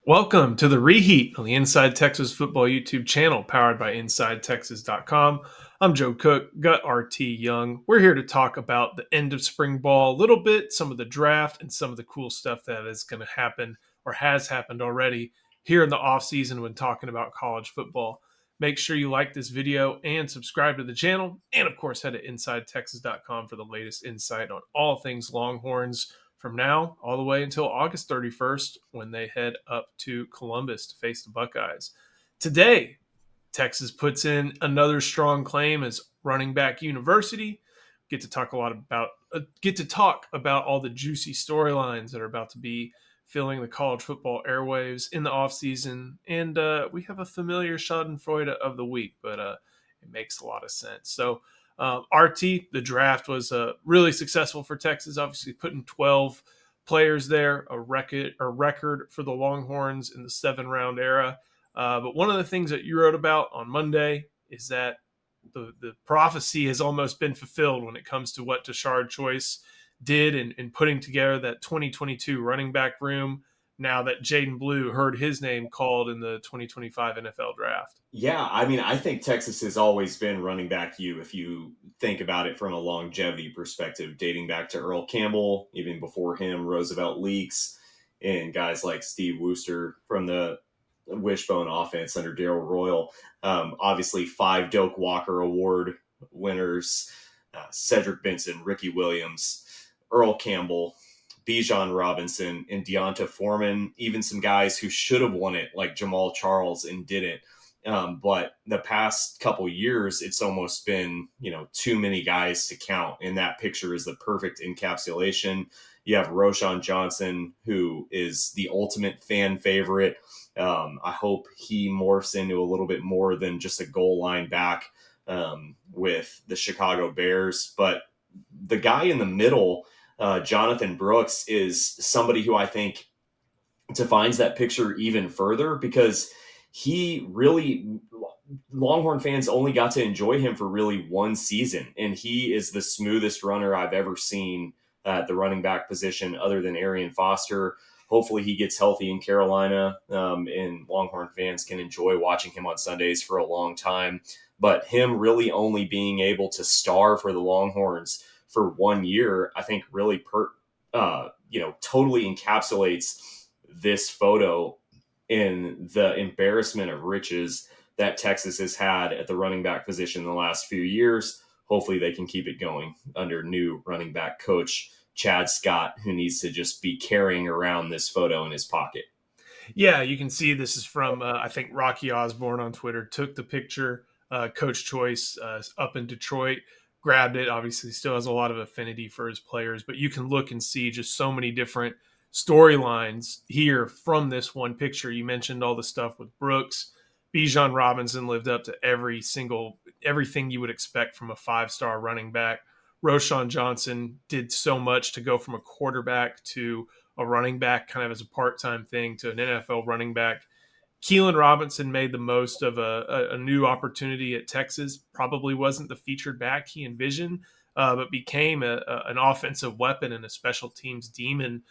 Welcome to the Reheat on the Inside Texas Football YouTube channel powered by InsideTexas.com. I'm Joe Cook, Gut RT Young. We're here to talk about the end of spring ball a little bit, some of the draft, and some of the cool stuff that is going to happen or has happened already here in the offseason when talking about college football. Make sure you like this video and subscribe to the channel. And of course, head to InsideTexas.com for the latest insight on all things Longhorns from now all the way until August 31st when they head up to Columbus to face the Buckeyes. Today, Texas puts in another strong claim as running back university. Get to talk about all the juicy storylines that are about to be filling the college football airwaves in the offseason. And we have a familiar Schadenfreude of the week, but it makes a lot of sense. So RT, the draft was really successful for Texas, obviously putting 12 players there, a record for the Longhorns in the 7-round era. But one of the things that you wrote about on Monday is that the prophecy has almost been fulfilled when it comes to what Tashard Choice did in putting together that 2022 running back room now that Jaden Blue heard his name called in the 2025 NFL draft. Yeah, I think Texas has always been running back you if you think about it from a longevity perspective, dating back to Earl Campbell, even before him, Roosevelt Leaks, and guys like Steve Wooster from the Wishbone offense under Darrell Royal. Obviously, 5 Doak Walker Award winners, Cedric Benson, Ricky Williams, Earl Campbell, Bijan Robinson, and Deonta Foreman, even some guys who should have won it like Jamal Charles and didn't. But the past couple years, it's almost been, too many guys to count. And that picture is the perfect encapsulation. You have Roschon Johnson, who is the ultimate fan favorite. I hope he morphs into a little bit more than just a goal line back with the Chicago Bears. But the guy in the middle, Jonathan Brooks, is somebody who I think defines that picture even further because he really, Longhorn fans only got to enjoy him for really one season. And he is the smoothest runner I've ever seen at the running back position other than Arian Foster. Hopefully he gets healthy in Carolina, and Longhorn fans can enjoy watching him on Sundays for a long time. But him really only being able to star for the Longhorns for 1 year, I think really totally encapsulates this photo in the embarrassment of riches that Texas has had at the running back position in the last few years. Hopefully they can keep it going under new running back coach Chad Scott, who needs to just be carrying around this photo in his pocket. Yeah, you can see this is from, I think, Rocky Osborne on Twitter took the picture. Coach Choice up in Detroit grabbed it. Obviously, still has a lot of affinity for his players, but you can look and see just so many different storylines here from this one picture. You mentioned all the stuff with Brooks. Bijan Robinson lived up to everything you would expect from a 5-star running back. Roschon Johnson did so much to go from a quarterback to a running back kind of as a part-time thing to an NFL running back. Keelan Robinson made the most of a new opportunity at Texas. Probably wasn't the featured back he envisioned, but became an offensive weapon and a special teams demon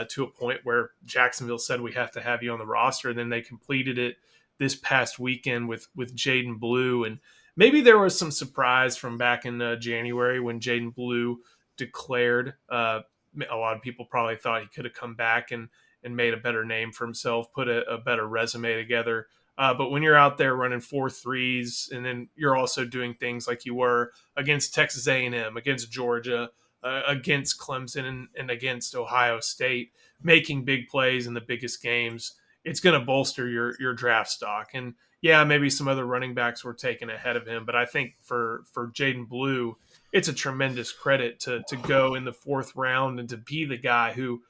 to a point where Jacksonville said, we have to have you on the roster. And then they completed it this past weekend with Jaden Blue. And maybe there was some surprise from back in January when Jaden Blue declared. A lot of people probably thought he could have come back and made a better name for himself, put a better resume together. But when you're out there running 4.3s, and then you're also doing things like you were against Texas A&M, against Georgia, against Clemson, and against Ohio State, making big plays in the biggest games, it's going to bolster your draft stock. And yeah, maybe some other running backs were taken ahead of him, but I think for Jaden Blue, it's a tremendous credit to go in the 4th round and to be the guy who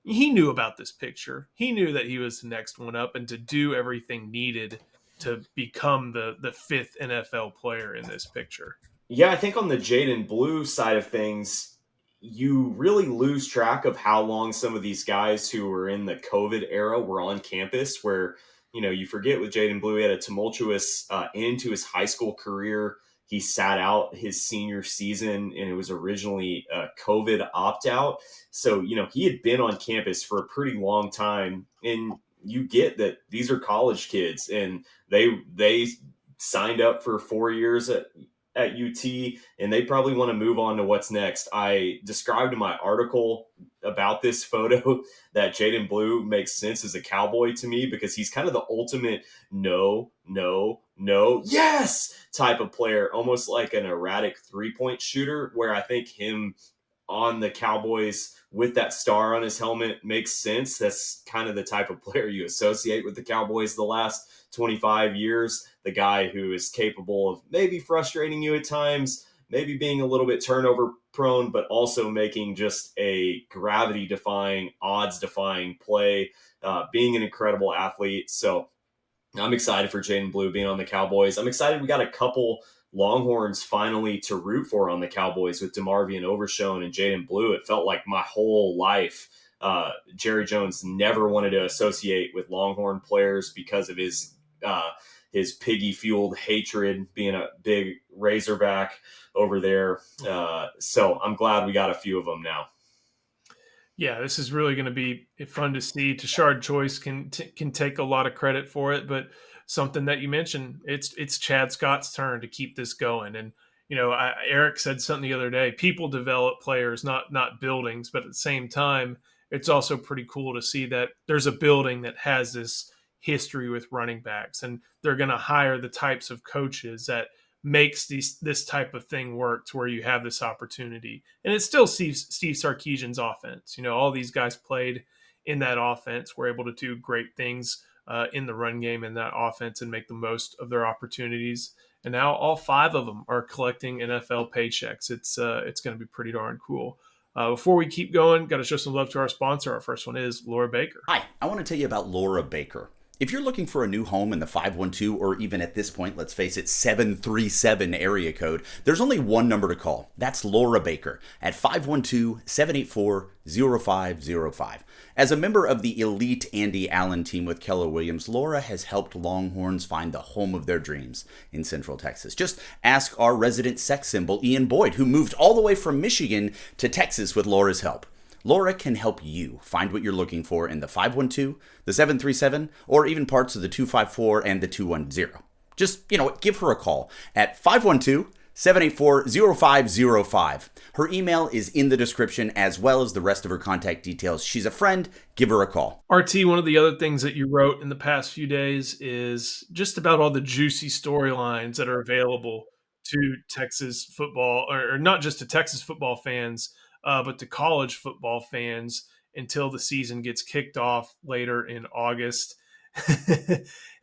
he knew about this picture. He knew that he was the next one up, and to do everything needed to become the 5th NFL player in this picture. Yeah, I think on the Jaden Blue side of things, you really lose track of how long some of these guys who were in the COVID era were on campus, where, you forget with Jaden Blue, he had a tumultuous end to his high school career. He sat out his senior season, and it was originally a COVID opt-out. So, he had been on campus for a pretty long time. And you get that these are college kids, and they signed up for 4 years at UT, and they probably want to move on to what's next. I described in my article about this photo that Jaden Blue makes sense as a Cowboy to me, because he's kind of the ultimate no, no, no, yes type of player, almost like an erratic 3-point shooter, where I think him on the Cowboys with that star on his helmet makes sense. That's kind of the type of player you associate with the Cowboys the last 25 years. The guy who is capable of maybe frustrating you at times, maybe being a little bit turnover prone, but also making just a gravity defying, odds defying play, being an incredible athlete. So I'm excited for Jaden Blue being on the Cowboys. I'm excited we got a couple Longhorns finally to root for on the Cowboys with DeMarvion Overshone and Jaden Blue. It felt like my whole life, Jerry Jones never wanted to associate with Longhorn players because of his piggy-fueled hatred, being a big Razorback over there. So I'm glad we got a few of them now. Yeah, this is really going to be fun to see. Tashard Choice can take a lot of credit for it, but something that you mentioned, it's Chad Scott's turn to keep this going. And Eric said something the other day: people develop players, not buildings. But at the same time, it's also pretty cool to see that there's a building that has this history with running backs, and they're going to hire the types of coaches that makes this type of thing work, to where you have this opportunity. And it's still Steve Sarkisian's offense. All these guys played in that offense, were able to do great things in the run game in that offense and make the most of their opportunities. And now all 5 of them are collecting NFL paychecks. It's going to be pretty darn cool. Before we keep going, got to show some love to our sponsor. Our first one is Laura Baker. Hi, I want to tell you about Laura Baker. If you're looking for a new home in the 512, or even at this point, let's face it, 737 area code, there's only one number to call. That's Laura Baker at 512-784-0505. As a member of the elite Andy Allen team with Keller Williams, Laura has helped Longhorns find the home of their dreams in Central Texas. Just ask our resident sex symbol, Ian Boyd, who moved all the way from Michigan to Texas with Laura's help. Laura can help you find what you're looking for in the 512, the 737, or even parts of the 254 and the 210. Just, give her a call at 512-784-0505. Her email is in the description, as well as the rest of her contact details. She's a friend. Give her a call. RT, one of the other things that you wrote in the past few days is just about all the juicy storylines that are available to Texas football, or not just to Texas football fans, but to college football fans until the season gets kicked off later in August.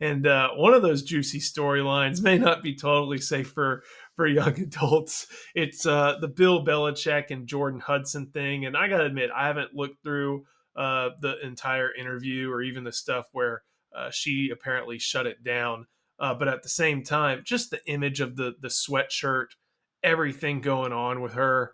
And one of those juicy storylines may not be totally safe for young adults. It's the Bill Belichick and Jordan Hudson thing. And I got to admit, I haven't looked through the entire interview, or even the stuff where she apparently shut it down. But at the same time, just the image of the sweatshirt, everything going on with her,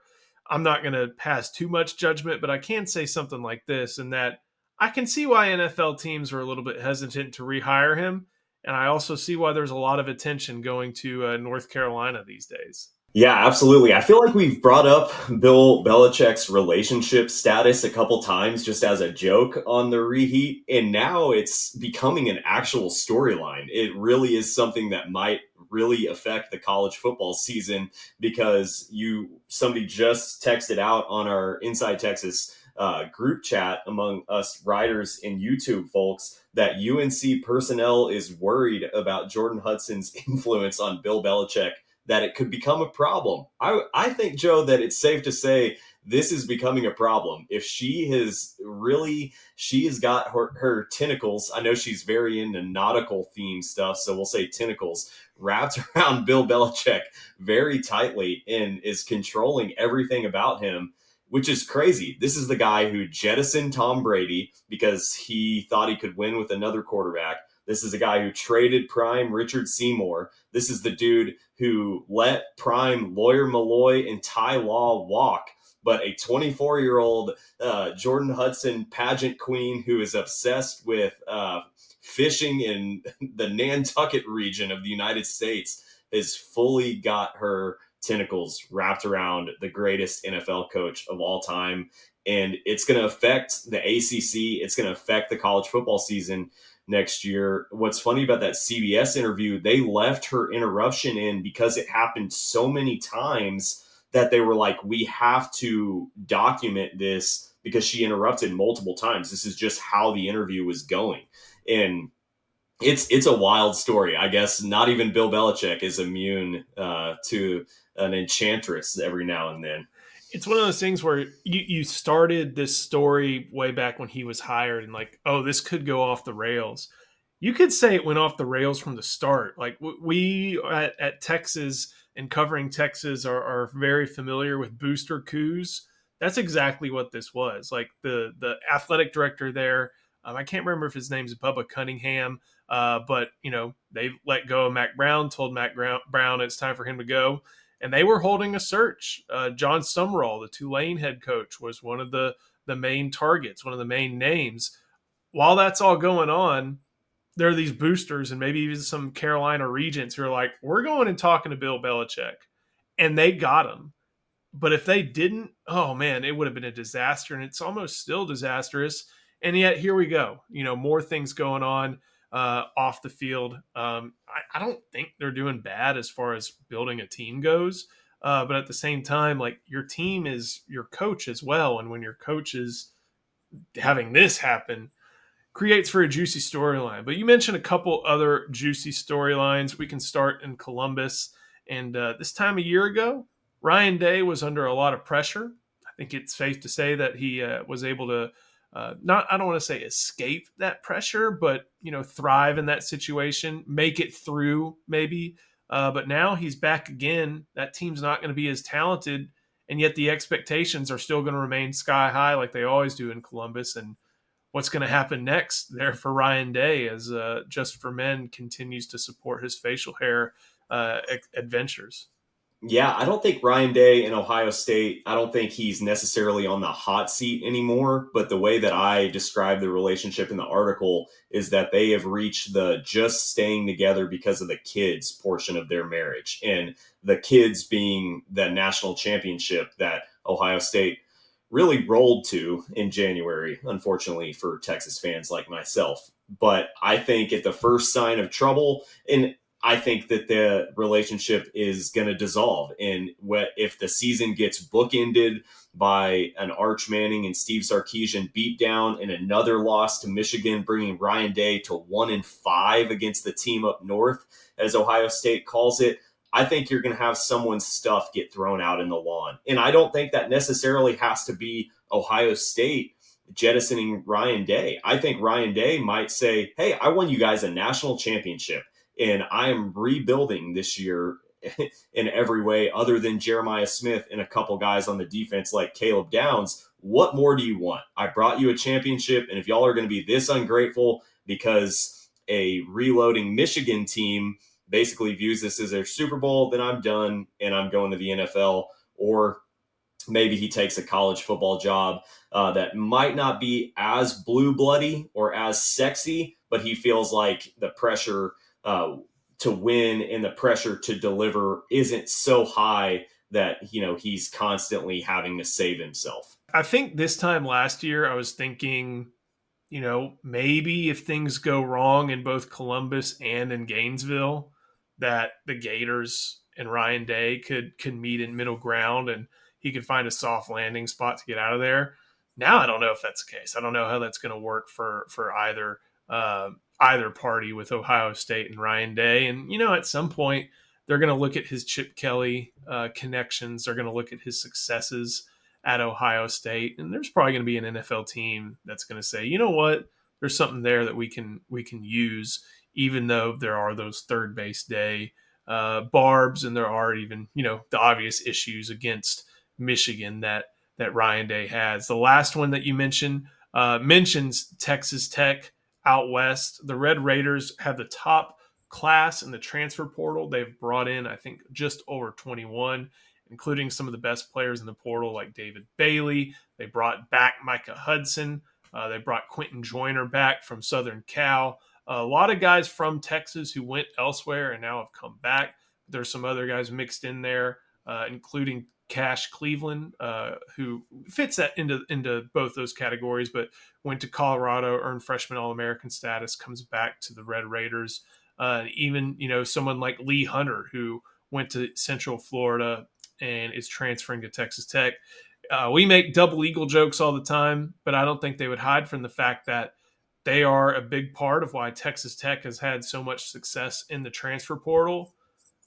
I'm not going to pass too much judgment, but I can say something like this, and that I can see why NFL teams are a little bit hesitant to rehire him. And I also see why there's a lot of attention going to North Carolina these days. Yeah, absolutely. I feel like we've brought up Bill Belichick's relationship status a couple times just as a joke on the Reheat, and now it's becoming an actual storyline. It really is something that might really affect the college football season, because somebody just texted out on our Inside Texas group chat among us writers and YouTube folks that UNC personnel is worried about Jordan Hudson's influence on Bill Belichick, that it could become a problem. I think, Joe, that it's safe to say this is becoming a problem. If she has got her tentacles, I know she's very into nautical themed stuff, so we'll say tentacles, wrapped around Bill Belichick very tightly and is controlling everything about him, which is crazy. This is the guy who jettisoned Tom Brady because he thought he could win with another quarterback. This is a guy who traded prime Richard Seymour. This is the dude who let prime Lawyer Malloy and Ty Law walk. But a 24-year-old Jordan Hudson pageant queen who is obsessed with fishing in the Nantucket region of the United States has fully got her tentacles wrapped around the greatest NFL coach of all time. And it's going to affect the ACC. It's going to affect the college football season next year. What's funny about that CBS interview, they left her interruption in because it happened so many times that they were like, we have to document this because she interrupted multiple times. This is just how the interview was going. And it's a wild story. I guess not even Bill Belichick is immune to an enchantress every now and then. It's one of those things where you started this story way back when he was hired and like, oh, this could go off the rails. You could say it went off the rails from the start. Like we at Texas and covering Texas are very familiar with booster coups. That's exactly what this was. Like the athletic director there, I can't remember if his name's Bubba Cunningham, but they let go of Mac Brown, told Mac Brown it's time for him to go, and they were holding a search. John Summerall, the Tulane head coach, was one of the main targets, one of the main names. While that's all going on, there are these boosters and maybe even some Carolina regents who are like, we're going and talking to Bill Belichick. And they got him. But if they didn't, oh man, it would have been a disaster. And it's almost still disastrous. And yet here we go. More things going on off the field. I don't think they're doing bad as far as building a team goes. But at the same time, like your team is your coach as well. And when your coach is having this happen, creates for a juicy storyline. But you mentioned a couple other juicy storylines. We can start in Columbus. And this time a year ago, Ryan Day was under a lot of pressure. I think it's safe to say that he was able to I don't want to say escape that pressure, but, thrive in that situation, make it through maybe. But now he's back again. That team's not going to be as talented. And yet the expectations are still going to remain sky high like they always do in Columbus. And what's going to happen next there for Ryan Day as Just for Men continues to support his facial hair adventures. Yeah, I don't think Ryan Day in Ohio State, I don't think he's necessarily on the hot seat anymore. But the way that I describe the relationship in the article is that they have reached the just staying together because of the kids portion of their marriage. And the kids being the national championship that Ohio State really rolled to in January, unfortunately for Texas fans like myself. But I think at the first sign of trouble, and I think that the relationship is going to dissolve. And if the season gets bookended by an Arch Manning and Steve Sarkisian beatdown and another loss to Michigan, bringing Ryan Day to 1-5 against the team up north, as Ohio State calls it, I think you're going to have someone's stuff get thrown out in the lawn. And I don't think that necessarily has to be Ohio State jettisoning Ryan Day. I think Ryan Day might say, hey, I won you guys a national championship, and I am rebuilding this year in every way other than Jeremiah Smith and a couple guys on the defense like Caleb Downs. What more do you want? I brought you a championship, and if y'all are going to be this ungrateful because a reloading Michigan team basically views this as their Super Bowl, then I'm done and I'm going to the NFL. Or maybe he takes a college football job that might not be as blue bloody or as sexy, but he feels like the pressure to win and the pressure to deliver isn't so high that, he's constantly having to save himself. I think this time last year, I was thinking, maybe if things go wrong in both Columbus and in Gainesville, that the Gators and Ryan Day could meet in middle ground and he could find a soft landing spot to get out of there. Now I don't know if that's the case. I don't know how that's going to work for either party with Ohio State and Ryan Day. And at some point they're going to look at his Chip Kelly connections. They're going to look at his successes at Ohio State, and there's probably going to be an NFL team that's going to say, you know what, there's something there that we can use, even though there are those third base day barbs, and there are even the obvious issues against Michigan that Ryan Day has. The last one that you mentioned mentions Texas Tech out west. The Red Raiders have the top class in the transfer portal. They've brought in, I think, just over 21, including some of the best players in the portal like David Bailey. They brought back Micah Hudson. They brought Quentin Joyner back from Southern Cal. A lot of guys from Texas who went elsewhere and now have come back. There's some other guys mixed in there, including Cash Cleveland, who fits that into both those categories, but went to Colorado, earned freshman All-American status, comes back to the Red Raiders. Even, someone like Lee Hunter, who went to Central Florida and is transferring to Texas Tech. We make double eagle jokes all the time, but I don't think they would hide from the fact that they are a big part of why Texas Tech has had so much success in the transfer portal,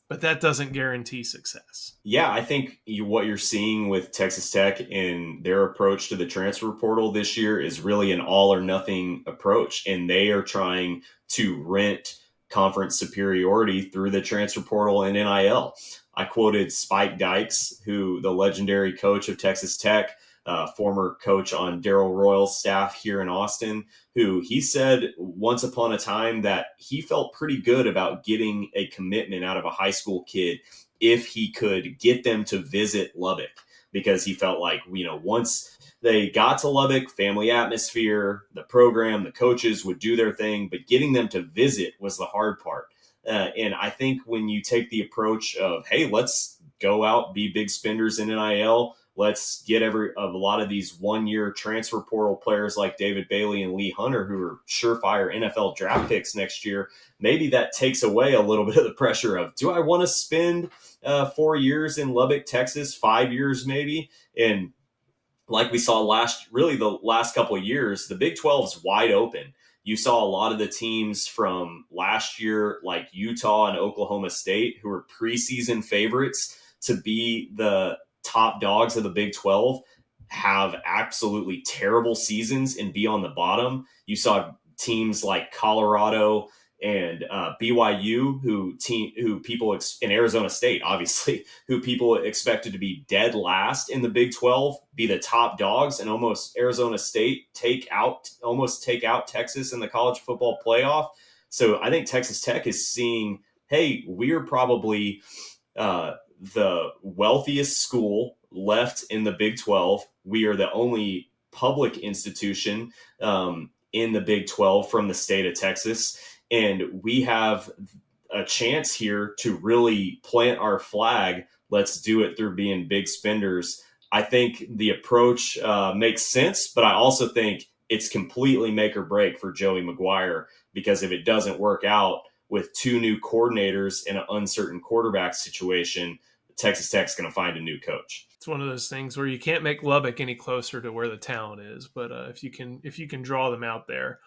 but that doesn't guarantee success. Yeah, I think what you're seeing with Texas Tech in their approach to the transfer portal this year is really an all or nothing approach, and they are trying to rent conference superiority through the transfer portal and NIL. I quoted Spike Dykes, who the legendary coach of Texas Tech, former coach on Darrell Royal's staff here in Austin, who he said once upon a time that he felt pretty good about getting a commitment out of a high school kid if he could get them to visit Lubbock, because he felt like, once they got to Lubbock, family atmosphere, the program, the coaches would do their thing, but getting them to visit was the hard part. And I think when you take the approach of, hey, let's go out, be big spenders in NIL, let's get a lot of these one-year transfer portal players like David Bailey and Lee Hunter, who are surefire NFL draft picks next year, maybe that takes away a little bit of the pressure of, do I want to spend 4 years in Lubbock, Texas, 5 years maybe? And like we saw the last couple of years, the Big 12 is wide open. You saw a lot of the teams from last year, like Utah and Oklahoma State, who were preseason favorites to be the top dogs of the Big 12, have absolutely terrible seasons and be on the bottom. You saw teams like Colorado and BYU, who people in Arizona State, obviously, who people expected to be dead last in the Big 12, be the top dogs, and almost Arizona State almost take out Texas in the college football playoff. So I think Texas Tech is seeing, hey, we're probably the wealthiest school left in the Big 12. We are the only public institution in the Big 12 from the state of Texas. And we have a chance here to really plant our flag. Let's do it through being big spenders. I think the approach makes sense, but I also think it's completely make or break for Joey McGuire, because if it doesn't work out with two new coordinators in an uncertain quarterback situation, Texas Tech's going to find a new coach. It's one of those things where you can't make Lubbock any closer to where the talent is, but if you can draw them out there,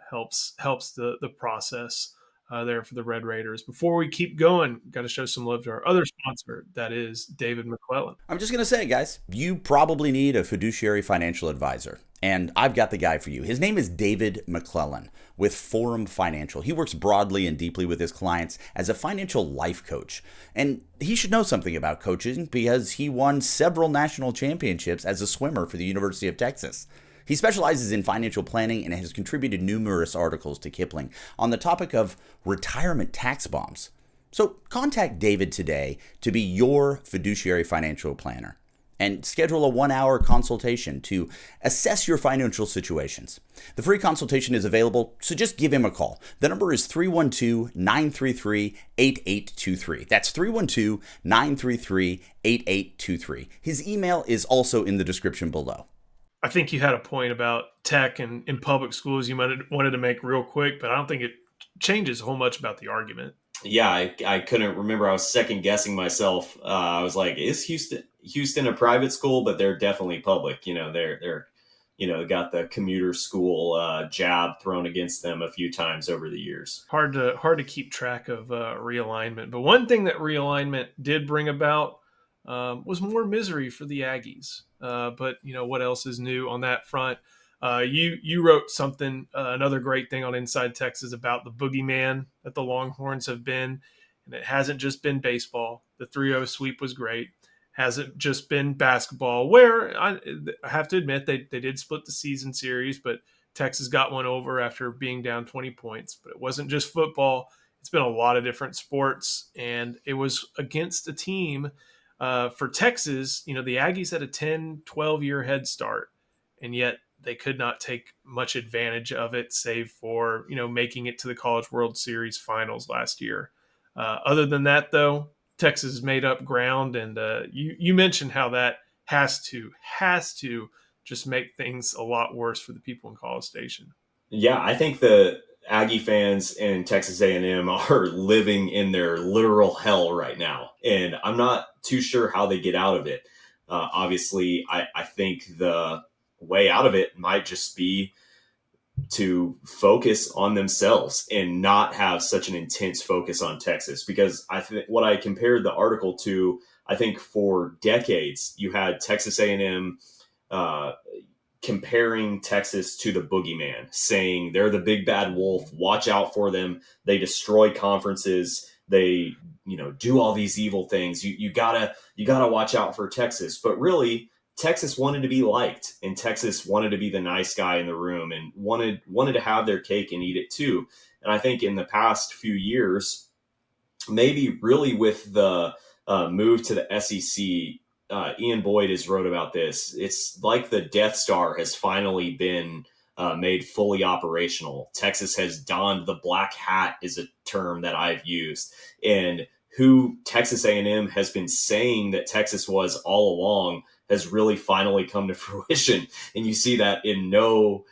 helps the process there for the Red Raiders. Before we keep going, got to show some love to our other sponsor, that is David McClellan. I'm just going to say, guys, you probably need a fiduciary financial advisor, and I've got the guy for you. His name is David McClellan with Forum Financial. He works broadly and deeply with his clients as a financial life coach, and he should know something about coaching because he won several national championships as a swimmer for the University of Texas. He specializes in financial planning and has contributed numerous articles to Kiplinger on the topic of retirement tax bombs. So contact David today to be your fiduciary financial planner and schedule a 1-hour consultation to assess your financial situations. The free consultation is available, so just give him a call. The number is 312-933-8823. That's 312-933-8823. His email is also in the description below. I think you had a point about tech and in public schools you wanted to make real quick, but I don't think it changes a whole much about the argument. Yeah, I couldn't remember. I was second guessing myself. I was like, is Houston a private school? But they're definitely public. They're got the commuter school jab thrown against them a few times over the years. Hard to keep track of realignment. But one thing that realignment did bring about was more misery for the Aggies. But what else is new on that front? You wrote something, another great thing on Inside Texas about the boogeyman that the Longhorns have been, and it hasn't just been baseball. The 3-0 sweep was great. Hasn't just been basketball, where I have to admit they did split the season series, but Texas got one over after being down 20 points. But it wasn't just football. It's been a lot of different sports, and it was against a team for Texas. The Aggies had a 10, 12-year head start, and yet they could not take much advantage of it, save for, making it to the College World Series finals last year. Other than that, though, Texas has made up ground, and you mentioned how that has to just make things a lot worse for the people in College Station. Yeah, I think the Aggie fans in Texas A&M are living in their literal hell right now, and I'm not too sure how they get out of it. Obviously, I think the way out of it might just be to focus on themselves and not have such an intense focus on Texas. Because I think what I compared the article to, I think for decades you had Texas A&M uh, comparing Texas to the boogeyman, saying they're the big bad wolf. Watch out for them. They destroy conferences. They do all these evil things. You gotta watch out for Texas. But really, Texas wanted to be liked, and Texas wanted to be the nice guy in the room, and wanted to have their cake and eat it too. And I think in the past few years, maybe really with the move to the SEC, Ian Boyd has wrote about this. It's like the Death Star has finally been made fully operational. Texas has donned the black hat, is a term that I've used, and who Texas A&M has been saying that Texas was all along has really finally come to fruition. And you see that in no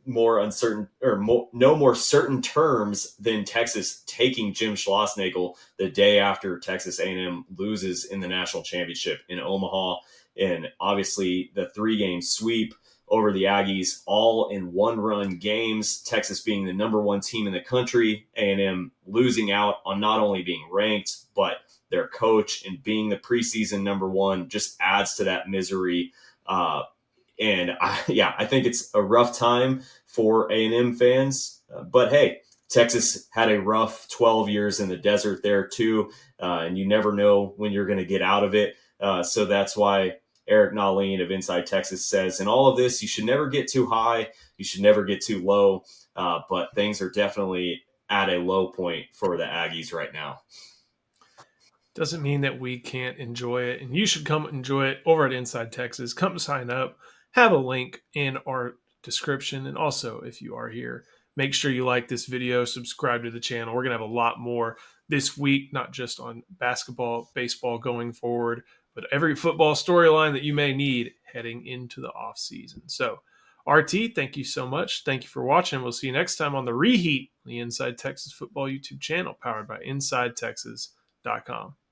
more uncertain or no more certain terms than Texas taking Jim Schlossnagle the day after Texas A&M loses in the national championship in Omaha. And obviously the 3-game sweep over the Aggies, all in one-run games, Texas being the number one team in the country, A&M losing out on not only being ranked, but their coach and being the preseason number one just adds to that misery. And I think it's a rough time for A&M fans. But hey, Texas had a rough 12 years in the desert there too, and you never know when you're going to get out of it. So that's why Eric Nalin of Inside Texas says, in all of this, you should never get too high, you should never get too low, but things are definitely at a low point for the Aggies right now. Doesn't mean that we can't enjoy it, and you should come enjoy it over at Inside Texas. Come sign up. Have a link in our description, and also if you are here, make sure you like this video, subscribe to the channel. We're gonna have a lot more this week, not just on basketball, baseball going forward, but every football storyline that you may need heading into the off season. So, RT, thank you so much. Thank you for watching. We'll see you next time on the Reheat, the Inside Texas Football YouTube channel, powered by InsideTexas.com.